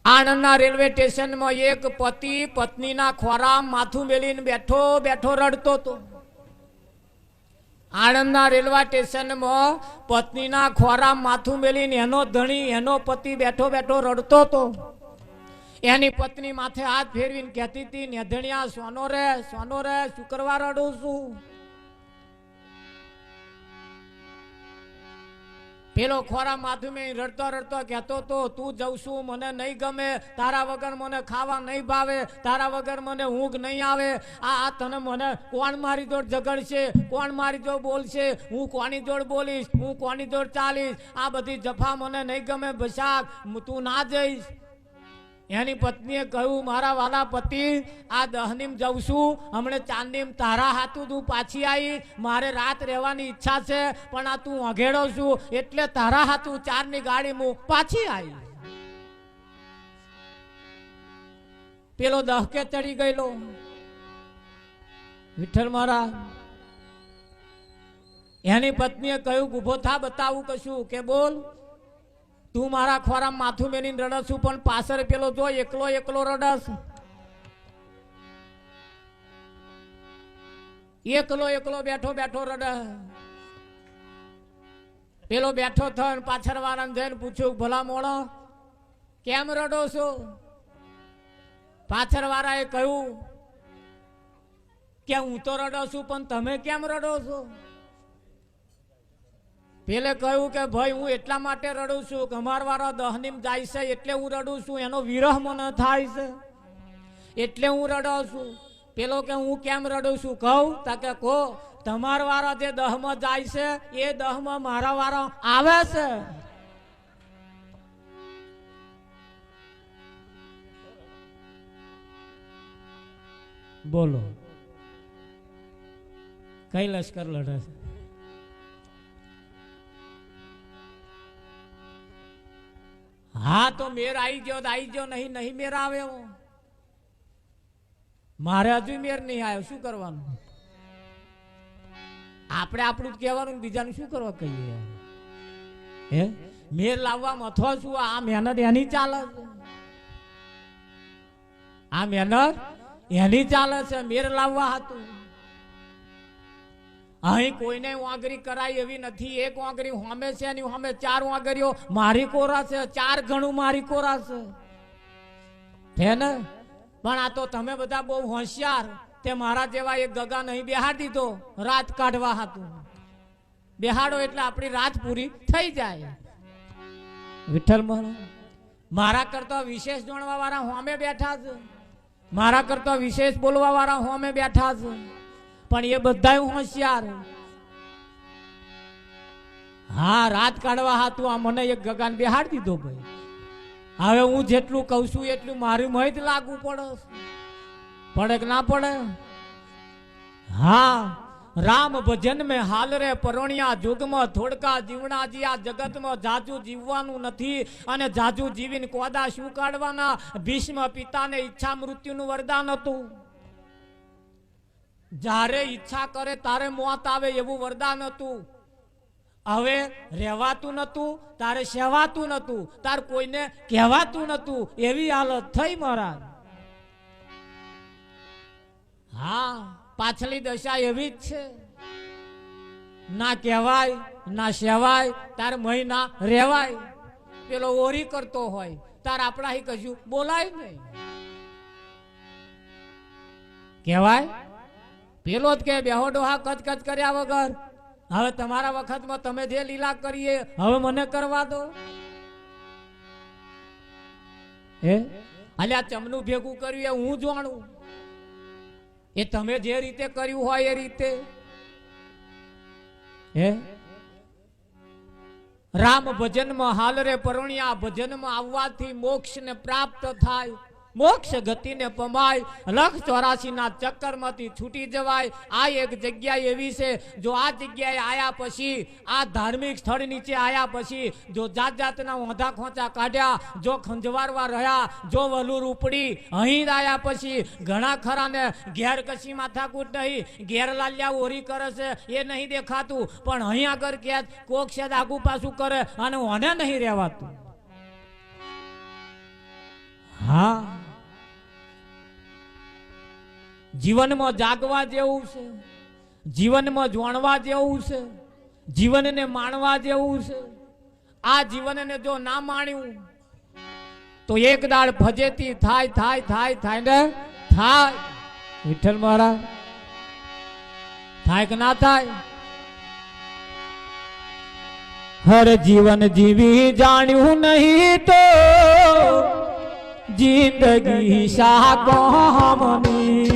આણંદના railway સ્ટેશનમાં એક પતિ પત્નીના ખોરામ માથું મેલીને બેઠો બેઠો રડતો હતો. આણંદના રેલવે સ્ટેશનમાં પત્નીના ખોરામ માથું મેલીને એનો ધણી એનો પતિ બેઠો બેઠો રડતો હતો. એની પત્ની માથે હાથ ફેરવીને કહેતી હતી, નેધણિયા સોનો રે શું કરવા રડું છું? પેલો ખોરા માથું મેં રડતો રડતો કહેતો તો, તું જઉં છું મને નહીં ગમે, તારા વગર મને ખાવા નહીં ભાવે, તારા વગર મને ઊંઘ નહીં આવે. આ તને મને કોણ મારી જોડ ઝઘડશે, કોણ મારી જોડ બોલશે, હું કોની જોડ બોલીશ, હું કોની જોડ ચાલીશ, આ બધી જફા મને નહીં ગમે. બશાક તું ના જઈશ. એની પત્નીએ કહ્યું, મારા વાલા પતિ, આ દહનીમ જઉં છું, હમણે ચાંદીમ તારા હાથું તું પાછી આવી, મારે રાત રહેવાની ઈચ્છા છે, પણ આ તું અઘેડો છું એટલે તારા હાથું 4ની ગાડી હું પાછી આવી. પેલો દહકે ચડી ગયેલો. વિઠ્ઠલ મારા એની પત્નીએ કહ્યું, ઉભો થા, બતાવું કશું. કે બોલ. તું મારા ખોરામાં માથું મેલીને રડસ છું, પણ પાછળ પેલો જો એકલો એકલો રડસ, એકલો એકલો બેઠો બેઠો રડ. પેલો બેઠો થયો પાછળ વાળાને જઈને પૂછ્યું, ભલા મોણો કેમ રડો છો? પાછળ વાળાએ કહ્યું કે હું તો રડો છું, પણ તમે કેમ રડો છો? પેલે કહ્યું કે ભાઈ હું એટલા માટે રડું છું કે અમાર વાળા દહનીમ જાય છે એટલે હું રડું છું, એનો વિરહ મને થાય છે એટલે હું રડું છું. પેલો કે હું કેમ રડું છું કહું? તા કે કહો, તમાર વાળા જે દહમાં જાય છે એ દહમાં મારા વાળા આવે છે. બોલો કઈ લશ્કર લડે છે? હા તો મેર આવી ગયો નહીં નહીં મેર આવે. મારે હજુ મેર નહીં આવ્યો, શું કરવાનું? આપણે આપણું જ કહેવાનું, બીજાનું શું કરવા કહીએ? હે મેર લાવવામાં અથવા શું આ મહેનત એની ચાલે છે, આ મહેનત એની ચાલે છે. મેર લાવવા હતું અહીં કોઈને વાંગરી કરાય એવી નથી. એક વાંગરી હોમે છે, એની હોમે 4 વાંગરીઓ મારી કોરા છે, 4 ગણું મારી કોરા છે ને. પણ આ તો તમે બધા બહુ હોશિયાર, તે મારા જેવા એક ગગા નહીં બેહાડી દીધો રાત કાઢવા હતું. બેહાડો એટલે આપણી રાત પૂરી થઈ જાય. વિઠ્ઠલ મારા કરતા વિશેષ જાણવા વાળા હોમે બેઠા છે, મારા કરતા વિશેષ બોલવા વાળા હોમે બેઠા છે, પણ એ બધા હોશિયાર. હા રાત કાઢવા હાતું આ મને એક ગગાન બેહાડી દીધો ભાઈ. હવે હું જેટલું કહું છું એટલું મારું મય જ લાગુ પડે કે ના પડે? હા રામ ભજન મેં હાલ રે પરોણિયા જુગમાં થોડકા જીવણાજી. આ જગતમાં જાજુ જીવવાનું નથી, અને જાજુ જીવીને કોદા શું કાઢવાના? ભીષ્મ પિતાને ઈચ્છા મૃત્યુનું વરદાન હતું. જ્યારે ઈચ્છા કરે તારે મોત આવે એવું વરદાન હતું. હવે રહેવાતું નતું, તારે સેવાતું નતું, તાર કોઈને કહેવાતું નતું, એવી હાલત થઈ મહારાજ. હા પાછલી દશા એવી જ છે. ના કહેવાય ના સેવાય, તાર મહિના રહેવાય. પેલો ઓરી કરતો હોય તાર આપણા હી કશું બોલાય નહીં. કહેવાય પેલો જ કે બેહો ડોહા કચકચ કર્યા વગર. હવે તમારા વખતમાં તમે જે લીલા કરીએ હવે મને કરવા દો. હે અલ્યા ચમનું ભેગું કર્યું એ હું જાણું, એ તમે જે રીતે કર્યું હોય એ રીતે. હે રામ ભજનમાં હાલ રે પરોણિયા. ભજનમાં આવવાથી મોક્ષ ને પ્રાપ્ત થાય, મોક્ષ ગતિને પમાય, 184 ના ચક્કરમાંથી છૂટી જવાય. આ એક જગ્યા એવી છે, જો આ જગ્યાએ આયા પછી, આ ધાર્મિક સ્થળ નીચે આયા પછી જો જાત જાતના વાંધા ખોંચા કાઢ્યા, જો ખંજવારવા રહ્યા, જો વલુર ઉપડી, અહીં આયા પછી ઘણા ખરાને ઘેર કશી માથાકૂટ નહીં, ઘેર લાલ્યા ઓરી કરે છે એ નહીં દેખાતું, પણ અહીં આગળ ક્યાંક કોક છે આગુ પાછું કરે અને ઓને નહીં રહેવાતું. હા, જીવનમાં જાગવા જેવું છે, જીવનમાં જોણવા જેવું છે, જીવનને માણવા જેવું છે. આ જીવનને જો ના માણ્યું તો એક દાડ ફજેતી થાય થાય થાય થાય ને થાય. વિઠ્ઠલ મહારાજ થાય કે ના થાય? હર જીવન જીવી જાણ્યું નહીં તો જિંદગી શા કોમની.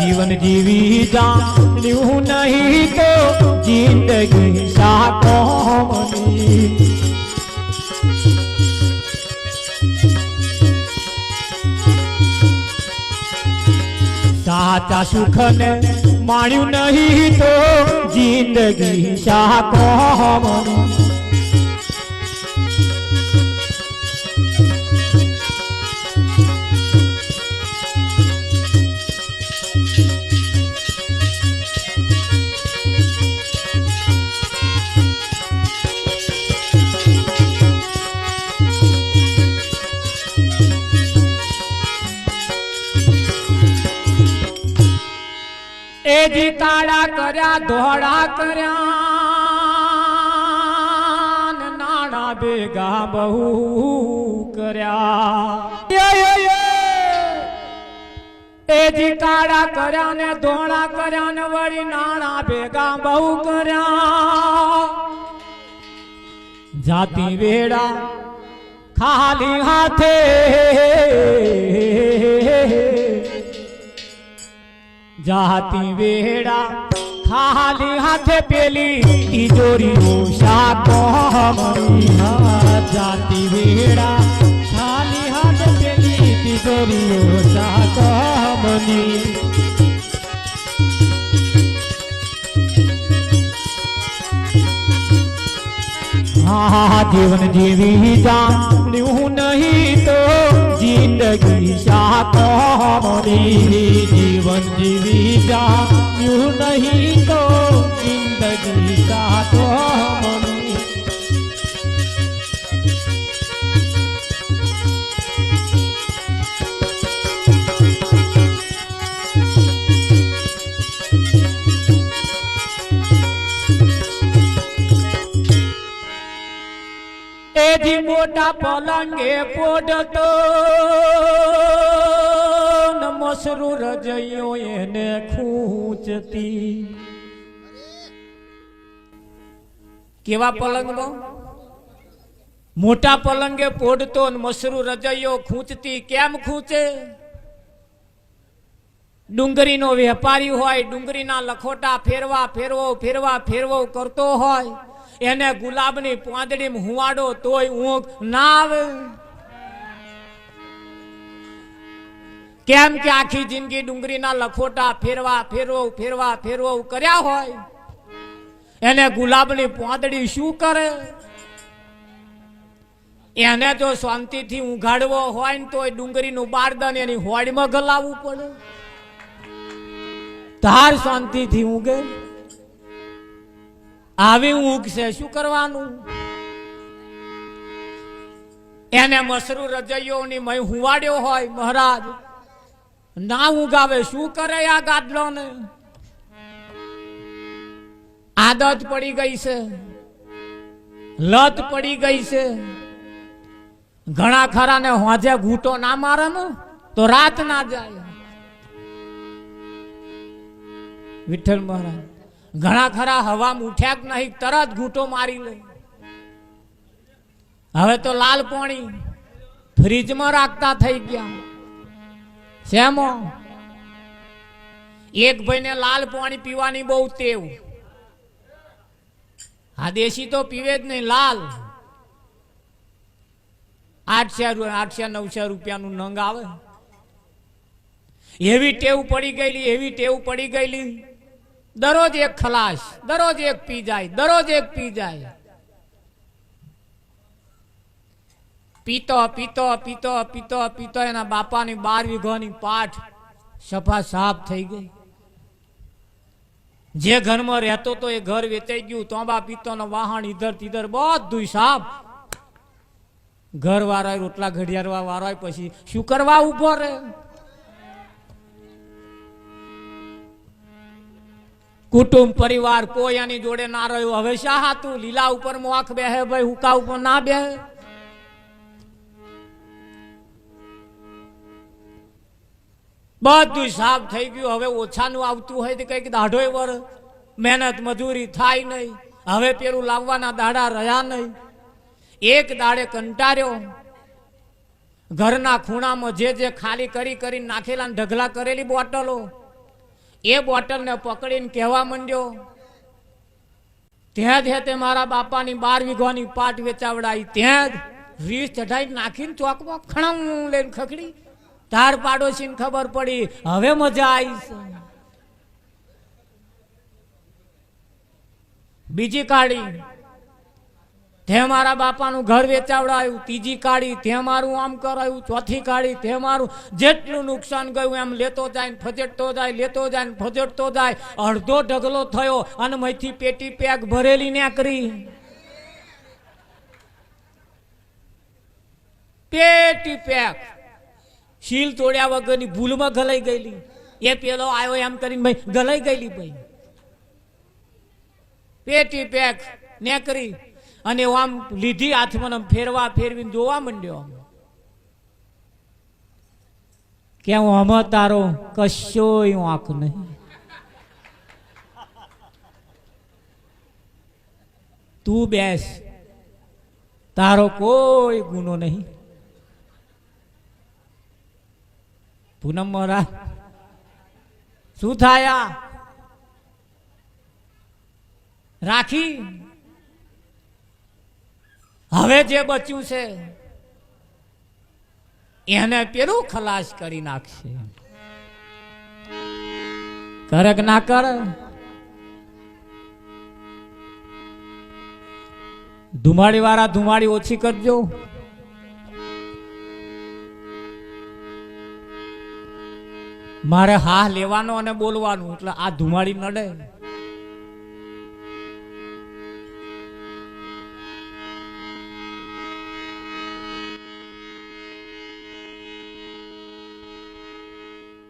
જીવન જીવી જાણ્યું નહીં તો જિંદગી શા કોમની. સાચા સુખને માણ્યું નહીં તો જિંદગી શા કોમની. એજી કાળા કર્યા ધોળા કર્યા નાણા ભેગા બહુ કર્યા. એજી કાળા કર્યા ને ધોળા કર્યા ને વળી નાણા ભેગા બહુ કર્યા. જાતિ વેડા ખાલી હાથે જાતી વેડા ખાલી હાથે પેલી તિજોરીઓ શા કોમની. જાતી વેડા ખાલી હાથે પેલી તિજોરીઓ શા કોમની. હા, જીવન જીવી જાણ્યું નહીં તો જિંદગી શા કોમની. જીવન જીવી જાણ્યું નહીં તો જિંદગી શા કોમની. એજી મોટા પલંગે પોડતો મસરૂ રજૈયો એને ખૂંચતી. કેવા પલંગમાં મોટા પલંગે પોડતો મસરૂ રજૈયો ખૂંચતી. કેમ ખૂંચે? ડુંગળીનો વેપારી હોય, ડુંગળીના લખોટા ફેરવા ફેરવો ફેરવા ફેરવો કરતો હોય, એને ગુલાબની પાંદડીમાં હુવાડો તોય ઊંઘ ના આવે. કેમ કે આખી જિંદગી ડુંગળીના લખોટા ફેરવા ફેરવો ફેરવા ફેરવો કર્યા હોય, એને ગુલાબની પાંદડી શું કરે? એને જો શાંતિથી ઊંઘાડવો હોય ને તોય ડુંગળીનું બારદાન એની હોડીમાં ગલાવવું પડે. તાર શાંતિથી ઊંઘે? આવી ઊંઘ છે, શું કરવાનું? એને મસરૂ રજૈયોની મય હુવાડ્યો હોય મહારાજ, ના ઊંઘાવે. શું કરે આ ગાદલો ને? આદત પડી ગઈ છે, લત પડી ગઈ છે. ઘણા ખરા ને હોજે ઘૂંટો ના મારે ને તો રાત ના જાય. વિઠ્ઠલ મહારાજ ઘણા ખરા હવામાં ઉઠ્યા કે નહીં તરત ઘૂંટો મારી લે. હવે તો લાલ પાણી ફ્રીજમાં રાખતા થઈ ગયા. શેમો? એક ભાઈને લાલ પાણી પીવાની બહુ ટેવ. આ દેશી તો પીવે જ નહીં, લાલ 800-900 રૂપિયાનું નંગ આવે. એવી ટેવ પડી ગયેલી, એવી ટેવ પડી ગયેલી. દરરોજ એક ખલાસ, દરરોજ એક પી જાય, દરરોજ એક પી જાય. પીતો પીતો પીતો પીતો પીતો એના બાપાની 12 વીઘાની પાઠ સફા સાફ થઈ ગઈ. જે ઘરમાં રહેતો તો એ ઘર વેચાઈ ગયું. તોબા પીતોનો વાહન ઈધર તીધર બધું સાફ. ઘર વાળા રોટલા ઘડિયાળવા વાળા પછી શું કરવા ઉભો રહે? કુટુંબ પરિવાર કોઈ આની જોડે ના રહ્યો. હવે શા હાતું લીલા ઉપર મોખ બેહે ભાઈ, હુકા ઉપર ના બેહે. બધું સાફ થઈ ગયું. હવે ઓછાનું આવતું હોય તો કઈક દાઢોય વર મહેનત મજૂરી થાય નહીં. હવે પેલું લાવવાના દાડા રહ્યા નહીં. એક દાડે કંટાળ્યો. ઘરના ખૂણામાં જે ખાલી કરી નાખેલા ઢગલા કરેલી બોટલો, એ બોટલને પકડીને કહેવા માંડ્યો, ત્યાં જ તે મારા બાપાની 12 વીઘાની પાટ વેચાવડાઈ. ત્યાં જ રીસ ચઢાઈ નાખીને ચોકમાં ખણમ લઈને ખખડી. તાર પાડોશીને ખબર પડી. હવે મજા આવી. બીજી કાઢી, તે મારા બાપાનું ઘર વેચાવડાયું. ત્રીજી કાઢી, તે મારું આમ કરાયું. ચોથી કાઢી, તે મારું. જેટલું નુકસાન ગયું એમ લેતો જાય, ફજેટતો જાય, લેતો જાય, ફજેટતો જાય. અડધો ઢગલો થયો અને મયથી પેટી પેક ભરેલી નીકળી. પેટી પેક સીલ તોડ્યા વગરની ભૂલમાં ગલાઈ ગયેલી. એ પેલો આવ્યો એમ કરીને ભાઈ ગલાઈ ગયેલી. ભાઈ પેટી પેક નીકળી અને આમ લીધી હાથમાં ફેરવા ફેરવીને જોવા માંડ્યો કે હું આમાં તારો કશોય વાંક નહીં. તું બેસ, તારો કોઈ ગુનો નહીં. પૂનમ મોરા શું થાયા? રાખી હવે જે બચ્યું છે એને પેલું ખલાસ કરી નાખશે. કરે કે ના કરે? ધુમાડી વાળા ધુમાડી ઓછી કરજો. મારે હા લેવાનો અને બોલવાનું, એટલે આ ધુમાડી નડે.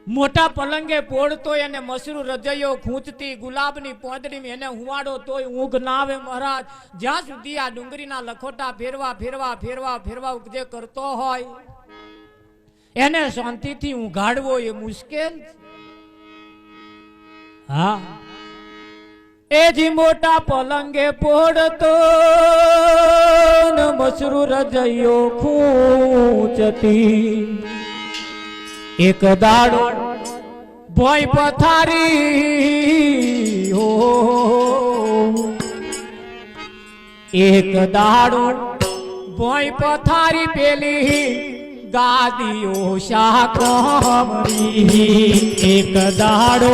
મોટા પલંગે પોડતો એને મસરૂ રજૈયો ખૂંચતી ગુલાબની પોંદડી એને હુવાડો તોય ઊંઘ ના આવે મહારાજ. જ્યાં સુધી આ ડુંગળીના લખોટા ફેરવા ફેરવા ફેરવા ફેરવા જે કરતો હોય એને શાંતિથી ઊંઘાડવો એ મુશ્કેલ. હા, એ જી મોટા પલંગે પોડતો મસરૂ રજૈયો ખૂંચતી. એક દાડો ભોય પથારી હો, એક દાડો ભોય પથારી પેલી ગાદીઓ શાકમરી. એક દાડો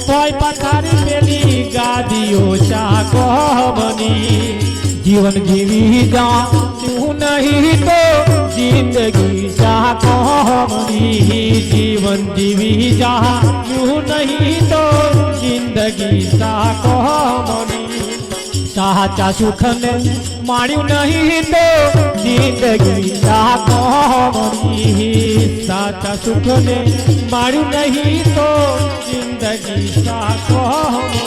ભોય પથારી પેલી ગાદીઓ શાકમરી. જીવન જીવી જા તું નહીં તો જિંદગી શાકમરી. જીવન જીવી જા તું નહીં તો જિંદગી શાકમરી. સાચા સુખને માણ્યું નહીં તો જિંદગી શાકમરી. સાચા સુખને માણ્યું નહીં તો જિંદગી શાકમરી.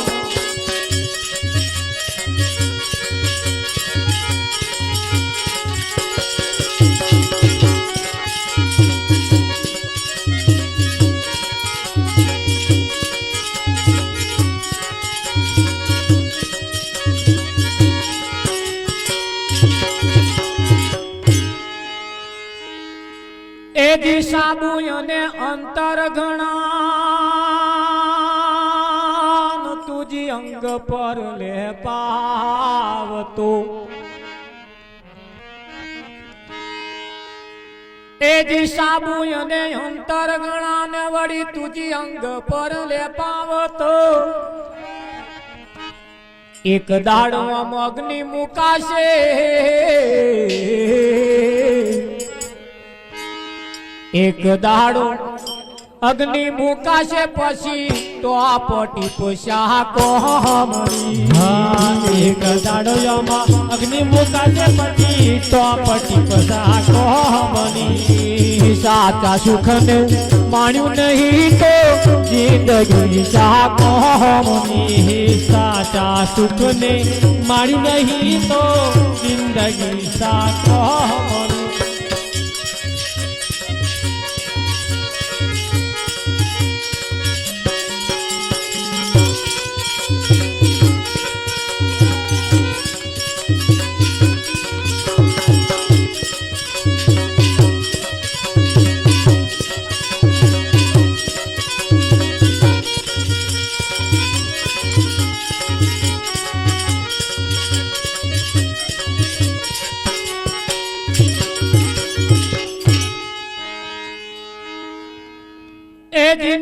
એ દિશાબુ અને અંતર ઘણા તુજી અંગ પર લે પાવતો. એ દિશાબુ અને અંતર ઘણા ને વળી તુજી અંગ પર લે પાવતો. એક દાડો અગ્નિ મુકાશે, એક દાડો અગ્નિ મુકાશે પછી તો પટી પોશા કોમણી. એક દાડો અગ્નિ મુકાશે પછી તો પટી પોશા કોમણી. સાચા સુખને માણ્યું નહીં તો જિંદગી સા કોમણી. સાચા સુખને માણી નહીં તો જિંદગી સા કોમણી.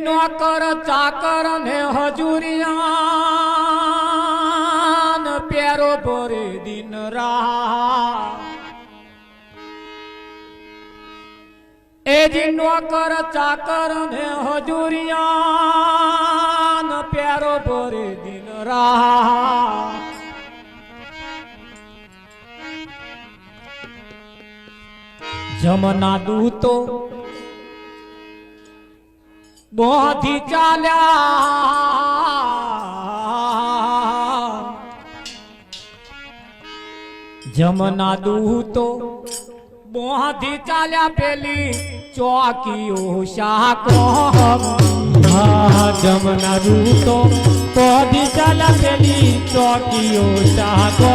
નોકર ચાકર ને હજુરિયાન પ્યારો ભરે દિન રાત. એ જી નોકર ચાકર ને હજુરિયાન પ્યારો ભરે દિન રાત. જમના દૂતો બોધી ચાલ્યા, જમના દૂતો બોધી ચાલ્યા પેલી ચોકીઓ શાકો. જમના દૂતો બોધી ચાલ્યા પેલી ચોકીઓ શાકો.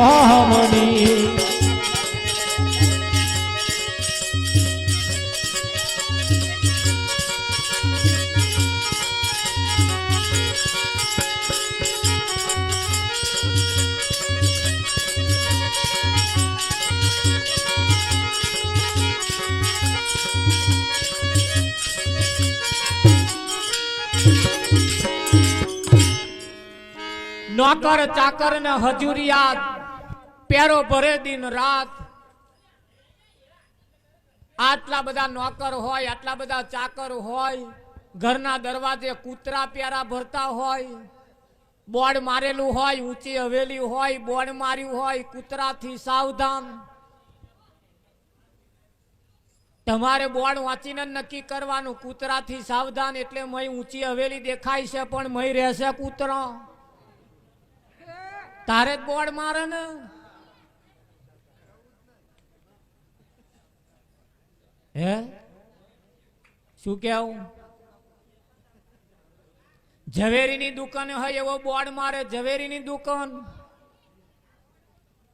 નોકર ચાકર ને હજુરિયાત પેરો ભરે દિન રાત. આટલા બધા નોકર હોય, આટલા બધા ચાકર હોય, ઘરના દરવાજે કૂતરા પ્યારા ભરતા હોય, બોર્ડ મારેલું હોય, ઊંચી હવેલી હોય, બોર્ડ માર્યું હોય કૂતરાથી સાવધાન. તમારે બોર્ડ વાંચીને નક્કી કરવાનું કૂતરાથી સાવધાન. એટલે મય ઊંચી હવેલી દેખાય છે પણ મય રહેશે કૂતરો. તારે જ બોર્ડ મારે ને. હે શું કેવું? ઝવેરીની દુકાન હોય એવો બોર્ડ મારે, ઝવેરીની દુકાન.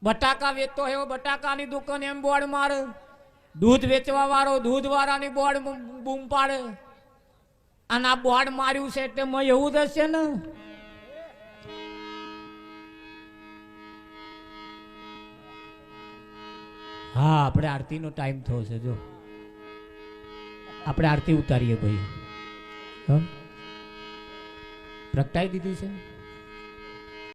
બટાકા વેચતો હોય એવો બટાકાની દુકાન એમ બોર્ડ મારે. દૂધ વેચવા વાળો દૂધ વાળાની બોર્ડ બૂમ પાડે. અને આ બોર્ડ માર્યું છે એટલે મય એવું જ હશે ને. હા, આપણે આરતીનો ટાઈમ થયો છે. જો આપણે આરતી ઉતારીએ ભાઈ. પ્રગટાઈ દીધી છે.